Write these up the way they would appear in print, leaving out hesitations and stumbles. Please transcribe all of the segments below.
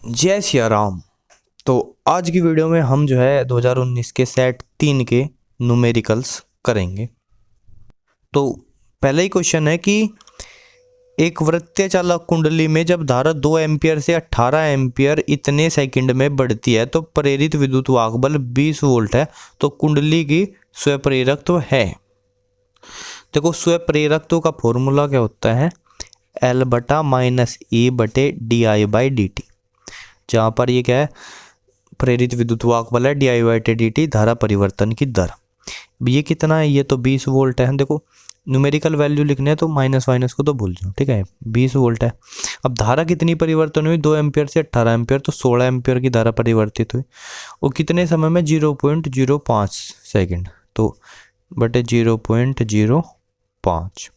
जय सिया राम। तो आज की वीडियो में हम जो है 2019 के सेट 3 के न्यूमेरिकल्स करेंगे। तो पहला ही क्वेश्चन है कि एक वृत्तीय चालक कुंडली में जब धारा 2 एम्पियर से 18 एम्पियर इतने सेकंड में बढ़ती है तो प्रेरित विद्युत वाहक बल 20 वोल्ट है। तो कुंडली की स्वप्रेरकत्व है। देखो, स्वप्रेरकत्व का फॉर्मूला क्या होता है? L बटा माइनस E बटे D I by D T, जहाँ पर ये क्या है, प्रेरित विद्युत वाहक बल है, D I by D T धारा परिवर्तन की दर। ये कितना है? ये तो 20 वोल्ट है। देखो, न्यूमेरिकल वैल्यू लिखने हैं तो माइनस माइनस को तो भूल जाओ, ठीक है। 20 वोल्ट है। अब धारा कितनी परिवर्तन हुई? 2 एम्पियर से 18 एम्पियर, तो 16 एम्पियर की धारा परिवर्तित हुई। और कितने समय में? 0.05 सेकेंड। तो बटे 0.05,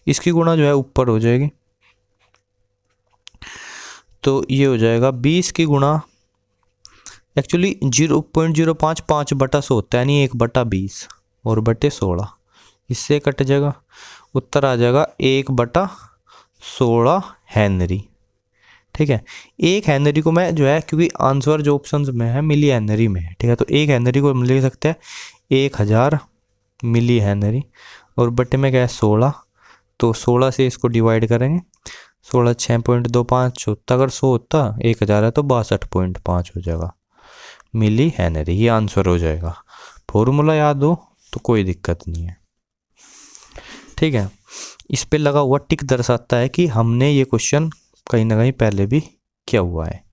इसकी गुणा जो है ऊपर हो जाएगी, तो ये हो जाएगा 20 की गुणा, एक्चुअली 0.05 5 बटा 100 होता है, यानी 1 बटा 20 और बटे 16, इससे कट जाएगा, उत्तर आ जाएगा 1 बटा 16 हेनरी। ठीक है, 1 हेनरी को मैं जो है, क्योंकि आंसर जो ऑप्शंस में है मिली हेनरी में है, ठीक है, तो 1 हेनरी को हम लिख सकते हैं 1000 मिली हेनरी, और बटे में क्या है 16, तो 16 से इसको डिवाइड करेंगे, 16 6.25 होता, अगर 100 होता 1000 है तो 62.5 हो जाएगा मिली हेनरी। ये आंसर हो जाएगा। फॉर्मूला याद हो तो कोई दिक्कत नहीं है, ठीक है। इस पे लगा हुआ टिक दर्शाता है कि हमने ये क्वेश्चन कहीं ना कहीं पहले भी किया हुआ है।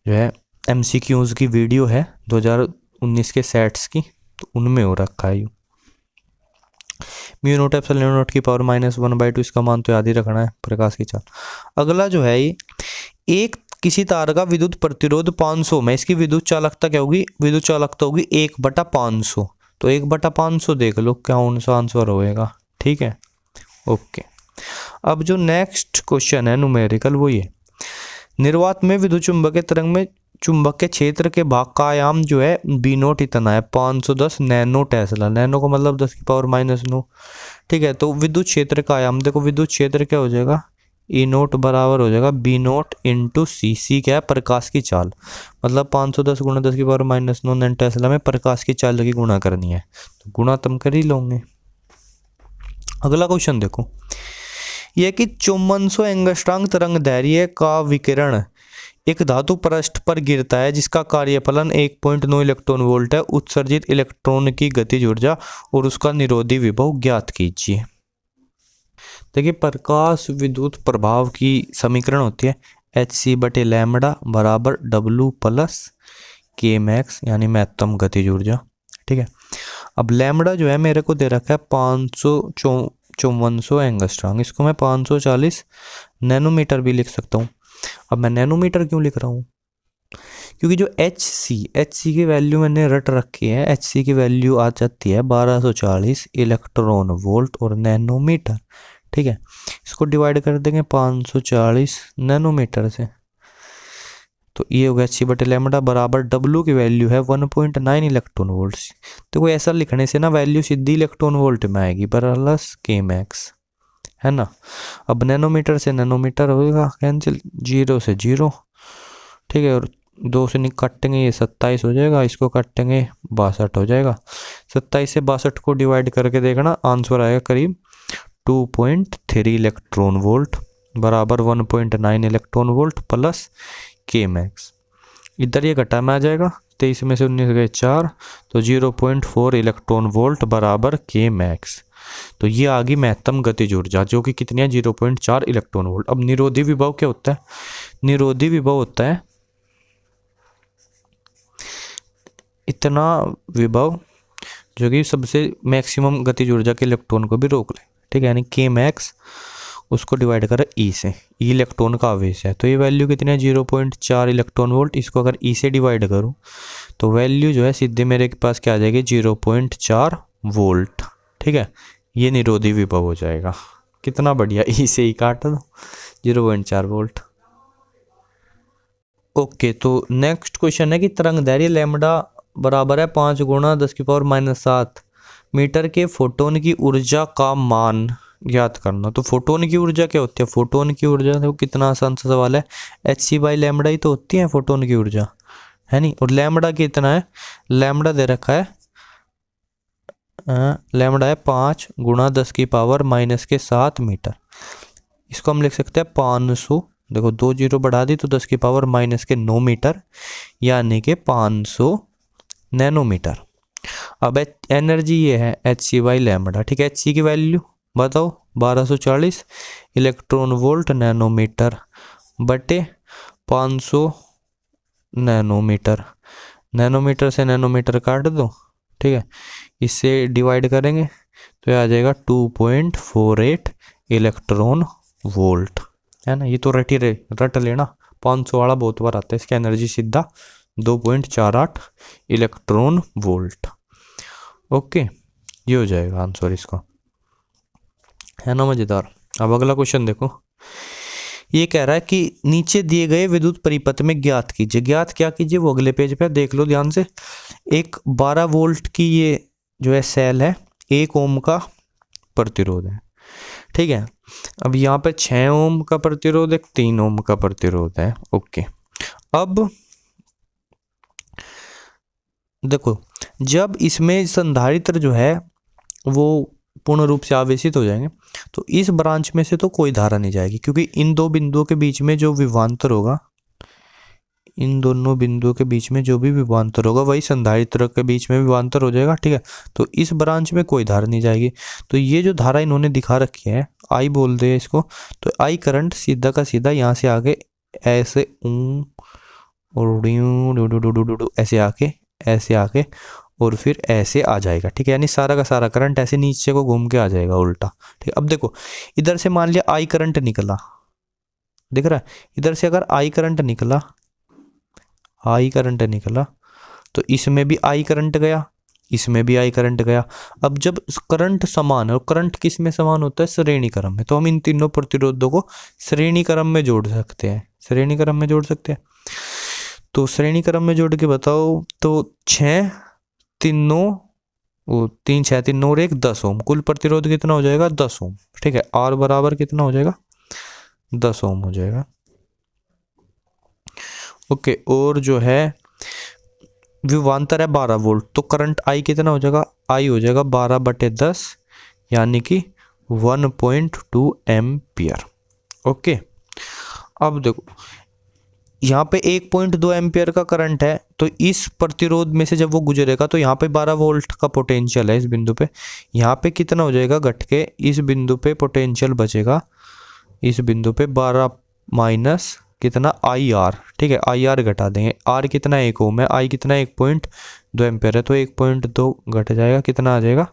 जो है MCQs की वीडियो है 2019 के सेट्स की, तो उनमें हो रखा है। म्यू नोट एप्सिलॉन नोट की पावर -1/2, इसका मान तो याद ही रखना है, प्रकाश की चाल। अगला जो है ये, एक किसी तार का विद्युत प्रतिरोध 500 में इसकी विद्युत चालकता क्या होगी? विद्युत चालकता होगी 1/500, तो 1/500 देख लो कौन सा आंसर होएगा, ठीक है, ओके। अब जो नेक्स्ट क्वेश्चन है न्यूमेरिकल, वो ये, निर्वात में विद्युत चुंबकीय तरंग में चुंबक के क्षेत्र के भाग का आयाम जो है बी नोट इतना है 510 नैनो टेस्ला, नैनो का मतलब 10⁻⁹, ठीक है। तो विद्युत क्षेत्र का आयाम, देखो विद्युत क्षेत्र क्या हो जाएगा, ई नोट बराबर हो जाएगा बी नोट इंटू सी। सी क्या है? प्रकाश की चाल, मतलब 510 गुणा 10⁻⁹ नैनो टेस्ला में प्रकाश की चाल की गुणा करनी है, तो गुणा तुम कर ही लोगे। अगला क्वेश्चन देखो, यह कि 5400 एंगस्ट्रॉम तरंग दैर्घ्य का विकिरण एक धातु पृष्ठ पर गिरता है जिसका कार्यफलन 1.9 इलेक्ट्रॉन वोल्ट है। उत्सर्जित इलेक्ट्रॉन की गतिज ऊर्जा और उसका निरोधी विभव ज्ञात कीजिए। देखिए, प्रकाश विद्युत प्रभाव की समीकरण होती है Hc बटे लैम्बडा बराबर W प्लस के मैक्स, यानी महत्तम गतिज ऊर्जा, ठीक है। अब लैम्बडा जो है मेरे को दे रखा है 5400 एंगस्ट्रॉम, इसको मैं 540 नैनोमीटर भी लिख सकता हूँ। अब मैं नैनोमीटर क्यों लिख रहा हूँ? क्योंकि जो Hc की वैल्यू मैंने रट रखी है, Hc की वैल्यू आ जाती है 1240 इलेक्ट्रॉन वोल्ट और नैनोमीटर, ठीक है। इसको डिवाइड कर देंगे 540 नैनोमीटर से, तो ये हो गया Hc बटे लैम्बडा बराबर W की वैल्यू है 1.9 इलेक्ट्रॉन वोल्ट। तो कोई ऐसा लिखने से ना वैल्यू सीधी इलेक्ट्रॉन वोल्ट में आएगी, प्लस के मैक्स, है ना। अब नैनोमीटर से नैनोमीटर होगा कैंसिल, 0 से 0, ठीक है, और 2 से काटेंगे ये 27 हो जाएगा, इसको काटेंगे 62 हो जाएगा। 27 से 62 को डिवाइड करके देखना, आंसर आएगा करीब 2.3 इलेक्ट्रॉन वोल्ट बराबर 1.9 इलेक्ट्रॉन वोल्ट प्लस के मैक्स। इधर ये घटा में आ जाएगा, 23 में से 19 गए 4, तो 0.4 इलेक्ट्रॉन वोल्ट बराबर के मैक्स। तो ये आ गई महत्तम गतिज ऊर्जा, जो कि कितनी है? 0.4 इलेक्ट्रॉन वोल्ट। अब निरोधी विभव क्या होता है? निरोधी विभव होता है इतना विभव जो कि सबसे मैक्सिमम गतिज ऊर्जा के इलेक्ट्रॉन को भी रोक ले, ठीक है, यानी के मैक्स, उसको डिवाइड करें ई से, ई इलेक्ट्रॉन का आवेश है, तो ये वैल्यू कितनी है? 0.4 इलेक्ट्रॉन वोल्ट। इसको अगर ई से डिवाइड करूँ तो वैल्यू जो है सीधे मेरे पास क्या आ जाएगी? 0.4 वोल्ट, ठीक है। ये निरोधी विभव हो जाएगा। कितना बढ़िया, ई से ही काट दो, 0.4 वोल्ट। ओके, तो नेक्स्ट क्वेश्चन है कि तरंग दैर्घ्य लैम्बडा बराबर है 5 गुणा 10⁻⁷ मीटर के फोटोन की ऊर्जा का मान ज्ञात करना। तो फोटोन की ऊर्जा क्या होती है? फोटोन की ऊर्जा देखो कितना आसान सा सवाल है, hc/λ ही तो होती है फोटोन की ऊर्जा, है नहीं। और लैम्बडा कितना है? लैम्बडा दे रखा है, लैम्बडा है 5 × 10⁻⁻7 मीटर। इसको हम लिख सकते हैं 500, देखो 2 जीरो बढ़ा दी तो 10⁻⁻9 मीटर, यानी कि 500 नैनोमीटर। अब एनर्जी ये है hc/λ, ठीक है। hc की वैल्यू बताओ 1240 इलेक्ट्रॉन वोल्ट नैनोमीटर बटे 500 नैनोमीटर। नैनोमीटर से नैनोमीटर काट दो, ठीक है, इससे डिवाइड करेंगे तो ये आ जाएगा 2.48 इलेक्ट्रॉन वोल्ट, है ना। ये तो रट लेना, 500 वाला बहुत बार आता है। इसकी एनर्जी सीधा 2.48 इलेक्ट्रॉन वोल्ट। ओके, ये हो जाएगा आंसर इसका, है ना मजेदार। अब अगला क्वेश्चन देखो, ये कह रहा है कि नीचे दिए गए विद्युत परिपथ में ज्ञात कीजिए। ज्ञात क्या कीजिए वो अगले पेज पे देख लो ध्यान से। एक 12 वोल्ट की ये जो है सेल है, 1 ओम का प्रतिरोध है, ठीक है। अब यहाँ पे 6 ओम का प्रतिरोध, एक 3 ओम का प्रतिरोध है। ओके, अब देखो जब इसमें संधारित्र जो है वो पूर्ण रूप से आवेशित हो जाएंगे तो इस ब्रांच में से तो कोई धारा नहीं जाएगी, क्योंकि इन दो बिंदुओं के बीच में जो विभवांतर होगा, इन दोनों बिंदुओं के बीच में जो भी विभवांतर होगा वही संधारित्र के बीच में विभवांतर हो जाएगा, ठीक है। तो इस ब्रांच में कोई धारा नहीं जाएगी। तो ये जो धारा इन्होंने दिखा रखी है, आई बोल दे इसको, तो आई करंट सीधा का सीधा यहाँ से आगे ऐसे और ऐसे आके और फिर ऐसे आ जाएगा, ठीक है। यानी सारा का सारा करंट ऐसे नीचे को घूम के आ जाएगा उल्टा, ठीक है। अब देखो इधर से मान लिया आई करंट निकला, दिख रहा है, इधर से अगर आई करंट निकला तो इसमें भी आई करंट गया, इसमें भी आई करंट गया। अब जब करंट समान है, और करंट किस में समान होता है? श्रेणी क्रम में। तो हम इन तीनों प्रतिरोधों को श्रेणी क्रम में जोड़ सकते हैं, श्रेणी क्रम में जोड़ सकते हैं। तो श्रेणी क्रम में जोड़ के बताओ, तो 6 तीनों, 3 6 3 और 1 10 ओम, कुल प्रतिरोध कितना हो जाएगा? 10 ओम, ठीक है। R बराबर कितना हो जाएगा? 10 ओम हो जाएगा। ओके, और जो है विभवांतर है 12 वोल्ट, तो करंट I कितना हो जाएगा? I हो जाएगा 12/10, यानी कि 1.2 एम्पियर। ओके, अब देखो यहाँ पे 1.2 एम्पियर का करंट है, तो इस प्रतिरोध में से जब वो गुजरेगा तो यहाँ पे 12 वोल्ट का पोटेंशियल है इस बिंदु पे, यहाँ पे कितना हो जाएगा घट के? इस बिंदु पे पोटेंशियल बचेगा, इस बिंदु पे 12 माइनस कितना? IR, ठीक है। IR घटा देंगे, R कितना 1 ओम है, I कितना 1.2 एम्पियर है, तो 1.2 घट जाएगा, कितना आ जाएगा?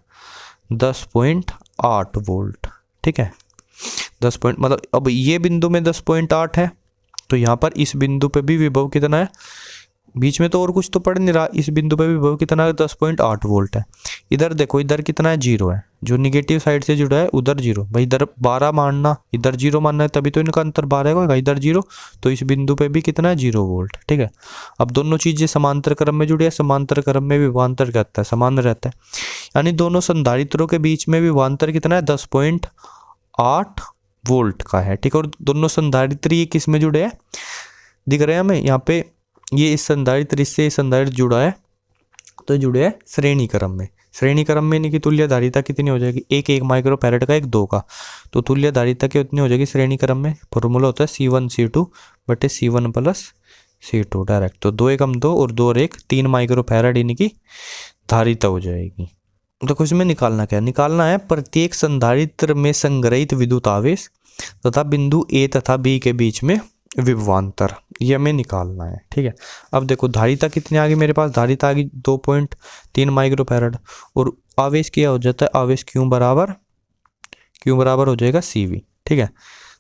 10.8 वोल्ट, ठीक है। 10 पॉइंट मतलब अब ये बिंदु में 10.8 है, तो यहाँ पर इस बिंदु पे भी विभव कितना है? बीच में तो और कुछ तो पड़ नहीं रहा, इस बिंदु पे विभव कितना है? 10.8 वोल्ट है। इधर देखो, इधर कितना है? 0 है, जो निगेटिव साइड से जुड़ा है उधर 0, भाई इधर 12 मानना, इधर 0 मानना है, तभी तो इनका अंतर 12 होगा, इधर 0, तो इस बिंदु पे भी कितना है? 0 वोल्ट, ठीक है। अब दोनों चीजें समांतर क्रम में जुड़ी है, समांतर क्रम में विभवांतर कहता है समान रहता है, यानी दोनों संधारित्रों के बीच में विभवांतर कितना है? 10.8 वोल्ट का है, ठीक है। और दोनों संधारित्र ये किस में जुड़े हैं? दिख रहे हैं हमें यहाँ पे, ये इस संधारित्र इससे इस संधारित्र जुड़ा है, तो जुड़े हैं श्रेणी क्रम में। श्रेणी क्रम में इनकी तुल्य धारिता कितनी हो जाएगी? 1 माइक्रोफैराड का, 1 2 का, तो तुल्य धारिता कितनी हो जाएगी श्रेणी क्रम में? फॉर्मूला होता है C1 C2 बटे C1 + C2 डायरेक्ट, तो 2 1 2 और 2 और 1 3 माइक्रोफैराड इनकी धारिता हो जाएगी। देखो इसमें निकालना क्या है? निकालना है प्रत्येक संधारित्र में संग्रहित विद्युत आवेश तथा बिंदु A तथा B के बीच में विभवांतर, ये हमें निकालना है, ठीक है। अब देखो धारिता कितनी आ गई मेरे पास? धारिता आ गई 2.3 माइक्रोफैराड, और आवेश क्या हो जाता है? आवेश Q बराबर हो जाएगा CV, ठीक है।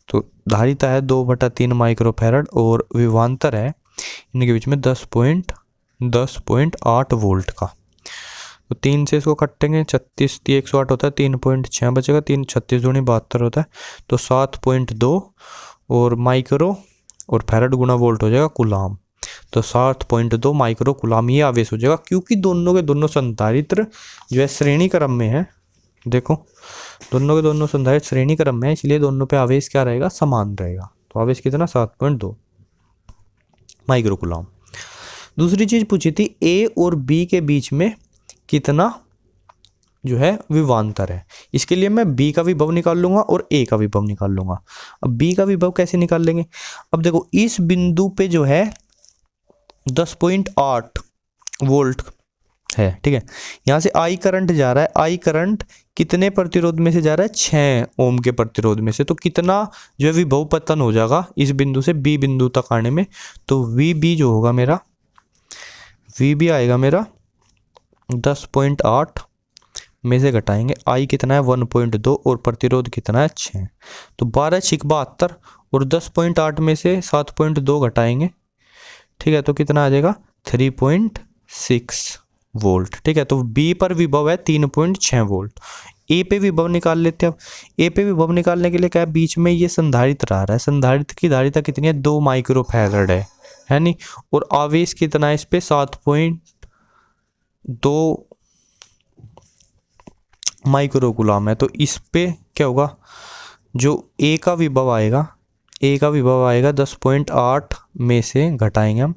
तो धारिता है 2/3 माइक्रोफैराड और विभवांतर है इनके बीच में 10.8 वोल्ट का। तो 3 से इसको कटेंगे, 36 108 होता है, 3.6 बचेगा, 3 36 दूनी 72 होता है, तो 7.2 और माइक्रो और फैराड गुना वोल्ट हो जाएगा कूलाम, तो 7.2 माइक्रो कूलाम ये आवेश हो जाएगा, क्योंकि दोनों के दोनों संधारित्र जो है श्रेणी क्रम में है, देखो दोनों के दोनों संधारित्र श्रेणी क्रम में है, इसलिए दोनों पे आवेश क्या रहेगा, समान रहेगा। तो आवेश कितना 7.2 माइक्रोकूलम। दूसरी चीज पूछी थी ए और बी के बीच में कितना जो है विभवांतर है। इसके लिए मैं बी का विभव निकाल लूंगा और ए का विभव निकाल लूंगा। अब बी का विभव कैसे निकाल लेंगे, अब देखो इस बिंदु पे जो है 10.8 वोल्ट है, ठीक है। यहाँ से आई करंट जा रहा है, आई करंट कितने प्रतिरोध में से जा रहा है, 6 ओम के प्रतिरोध में से। तो कितना जो है विभव पतन हो जाएगा इस बिंदु से बी बिंदु तक आने में। तो वी बी जो होगा मेरा, वी बी आएगा मेरा 10.8 में से घटाएंगे आई कितना है 1.2 और प्रतिरोध कितना है 6। तो 12×6 = 72 और 10.8 में से 7.2 घटाएंगे, ठीक है। तो कितना आ जाएगा 3.6 वोल्ट, ठीक है। तो बी पर विभव है 3.6 वोल्ट। ए पे विभव निकाल लेते हैं। अब ए पे विभव निकालने के लिए क्या है, बीच में ये संधारित्र आ रहा है, संधारित्र की धारिता कितनी है 2 माइक्रोफैराड है नहीं। और आवेश कितना है इस पे 7.2 माइक्रोकूलम है। तो इस पे क्या होगा, जो ए का विभव आएगा, ए का विभव आएगा 10.8 में से घटाएंगे हम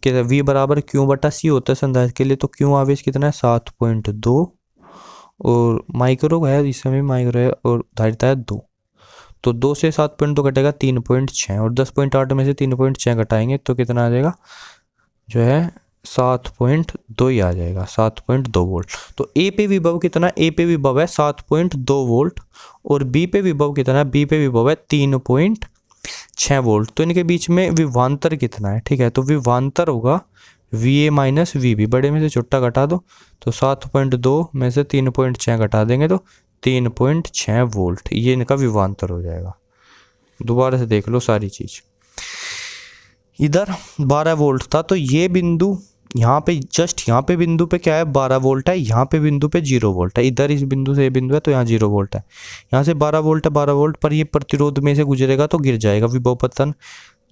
कि V बराबर Q बटा C होता है संधारित्र के लिए। तो Q आवेश कितना है 7.2 और माइक्रो है, इस समय माइक्रो है और धारिता है 2। तो 2 से 7.2 घटेगा 3.6 और 10.8 में से 3.6 घटाएंगे तो कितना आ जाएगा जो है 7.2 ही आ जाएगा, 7.2 वोल्ट। तो ए पे विभव कितना, ए पे विभव है 7.2 वोल्ट और बी पे विभव कितना है, बी पे विभव है 3.6 वोल्ट। तो इनके बीच में विभवांतर कितना है, ठीक है। तो विभवांतर होगा VA माइनस VB, बड़े में से छोटा घटा दो तो 7.2 में से 3.6 घटा देंगे तो 3.6 वोल्ट, ये इनका विभवांतर हो जाएगा। दोबारा से देख लो सारी चीज। इधर 12 वोल्ट था, तो ये बिंदु यहाँ पे जस्ट यहाँ पे बिंदु पे क्या है 12 वोल्ट है, यहाँ पे बिंदु पे 0 वोल्ट है। इधर इस बिंदु से ये बिंदु है तो यहाँ 0 वोल्ट है, यहाँ से 12 वोल्ट है, 12 वोल्ट पर ये प्रतिरोध में से गुजरेगा तो गिर जाएगा। विभव पतन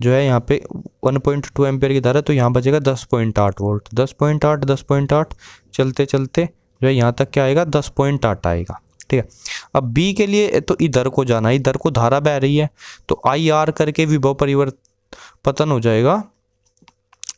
जो है यहाँ पे 1.2 एम्पियर की धारा, तो यहाँ बचेगा 10.8 वोल्ट। 10.8 चलते चलते जो है यहाँ तक क्या आएगा 10.8 आएगा, ठीक है। अब बी के लिए तो इधर को जाना है, इधर को धारा बह रही है तो IR करके विभव परिवर्तन हो जाएगा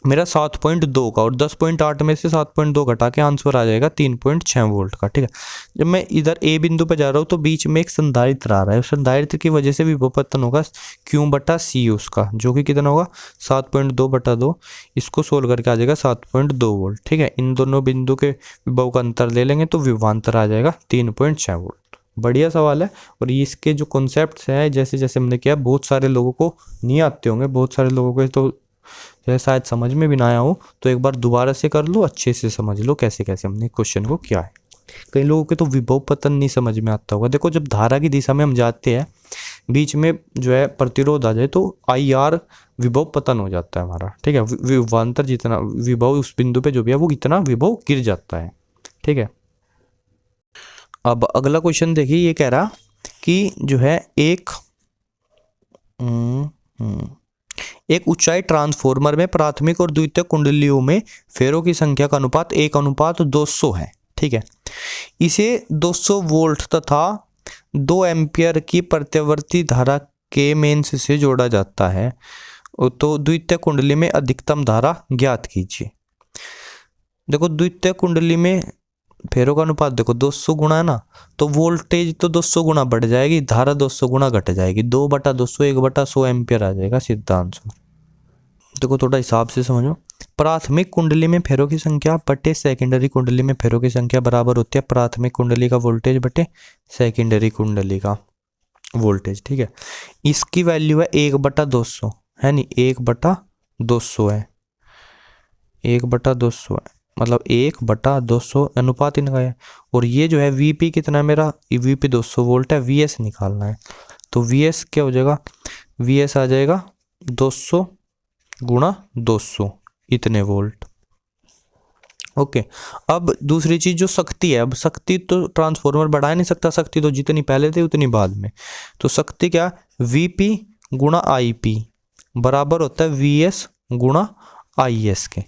मेरा 7.2 का और 10.8 में से 7.2 घटा के आंसर आ जाएगा 3.6 वोल्ट का, ठीक है। जब मैं इधर ए बिंदु पे जा रहा हूँ तो बीच में एक संधारित्र आ रहा है, संधारित्र की वजह से विभव पतन होगा Q बटा C उसका, जो कि कितना होगा 7.2 बटा 2। इसको सोल्व करके आ जाएगा 7.2 वोल्ट, ठीक है। इन दोनों बिंदु के विभव का अंतर ले लेंगे तो विभवांतर आ जाएगा 3.6 वोल्ट। बढ़िया सवाल है। और इसके जो कॉन्सेप्ट्स हैं जैसे जैसे हमने किया बहुत सारे लोगों को नहीं आते होंगे, बहुत सारे लोगों को तो जो है शायद समझ में भी ना आया हो, तो एक बार दोबारा से कर लो, अच्छे से समझ लो कैसे कैसे हमने क्वेश्चन को किया है। कई लोगों के तो विभव पतन नहीं समझ में आता होगा। देखो जब धारा की दिशा में हम जाते हैं बीच में जो है प्रतिरोध आ जाए तो IR विभव पतन हो जाता है हमारा, ठीक है। विभवांतर जितना विभव उस बिंदु पे जो भी है वो इतना विभव गिर जाता है, ठीक है। अब अगला क्वेश्चन देखिए, ये कह रहा कि जो है एक ऊंचाई ट्रांसफॉर्मर में प्राथमिक और द्वितीयक कुंडलियों में फेरों की संख्या का अनुपात 1:200 है, ठीक है। इसे 200 वोल्ट तथा 2 एम्पियर की प्रत्यावर्ती धारा के मेंस से जोड़ा जाता है, तो द्वितीयक कुंडली में अधिकतम धारा ज्ञात कीजिए। देखो द्वितीयक कुंडली में फेरों का अनुपात देखो 200 गुना है ना, तो वोल्टेज तो 200 गुना बढ़ जाएगी, धारा 200 गुना घट जाएगी, 2/200 1/100 एम्पियर आ जाएगा सीधा आंसर। देखो थोड़ा हिसाब से समझो, प्राथमिक कुंडली में फेरों की संख्या बटे सेकेंडरी कुंडली में फेरों की संख्या बराबर होती है प्राथमिक कुंडली का वोल्टेज बटे सेकेंडरी कुंडली का वोल्टेज, ठीक है। इसकी वैल्यू है 1/200 है नहीं, 1/200 है, 1/200 है, मतलब 1/200 अनुपात इनका है। और ये जो है VP कितना है मेरा, VP 200 वोल्ट है, VS निकालना है। तो VS क्या हो जाएगा, VS आ जाएगा 200 गुणा 200 इतने वोल्ट, ओके। अब दूसरी चीज जो शक्ति है, अब शक्ति तो ट्रांसफॉर्मर बढ़ा नहीं सकता, शक्ति तो जितनी पहले थी उतनी बाद में। तो शक्ति क्या, VP गुणा IP बराबर होता है VS गुणा IS के,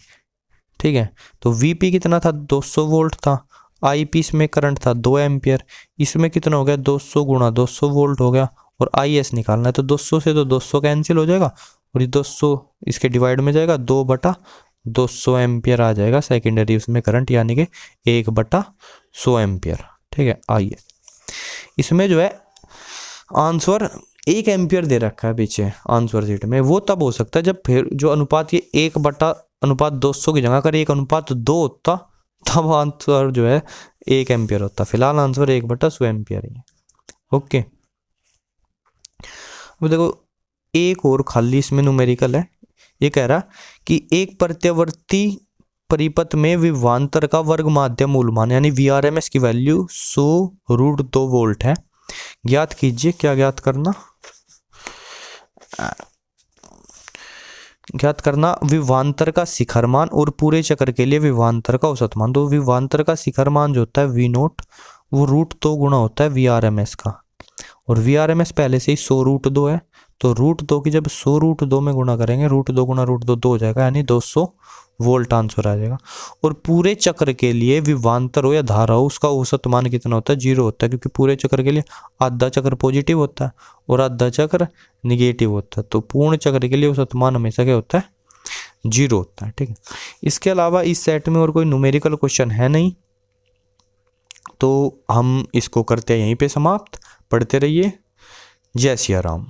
ठीक है। तो VP कितना था 200 वोल्ट था, आई पी इसमें करंट था 2 एम्पियर, इसमें कितना हो गया 200 गुणा 200 वोल्ट हो गया, और आई एस निकालना है तो 200 से तो 200 कैंसिल हो जाएगा, और ये 200 इसके डिवाइड में जाएगा, 2/200 एम्पियर आ जाएगा सेकेंडरी उसमें करंट, यानी कि 1/100 एम्पियर। ठीक है, आइए इसमें जो है आंसर 1 एम्पियर दे रखा है पीछे आंसर शीट में, वो तब हो सकता है जब फिर जो अनुपात ये 1/200 की जगह अगर 1/2 होता तब आंसर जो है 1 एम्पियर होता, फिलहाल आंसर 1/100 एम्पियर ही है। ओके, अब देखो एक और खाली इसमें न्यूमेरिकल है, ये कह रहा कि एक प्रत्यावर्ती परिपथ में विभवांतर का वर्ग माध्य मूलमान यानी VRMS की वैल्यू 100√2 वोल्ट है, ज्ञात कीजिए। क्या ज्ञात करना? ज्ञात करना विभवांतर का शिखर मान और पूरे चक्र के लिए विभवांतर का औसत मान। तो विभवांतर का शिखर मान जो होता है V0 वो √2 गुना होता है VRMS का, और VRMS पहले से ही 100√2 है, तो √2 की जब 100√2 में गुणा करेंगे, √2 गुना √2 2 हो जाएगा, यानी 200 वोल्ट आंसर आ जाएगा। और पूरे चक्र के लिए विभवांतर हो या धारा हो उसका औसत मान कितना होता है? 0 होता है, क्योंकि पूरे चक्र के लिए आधा चक्र पॉजिटिव होता है और आधा चक्र निगेटिव होता है, तो पूर्ण चक्र के लिए औसत मान हमेशा क्या होता है? 0 होता है। ठीक है, इसके अलावा इस सेट में और कोई न्यूमेरिकल क्वेश्चन है नहीं, तो हम इसको करते हैं यहीं पे समाप्त। पढ़ते रहिए। जय सिया राम।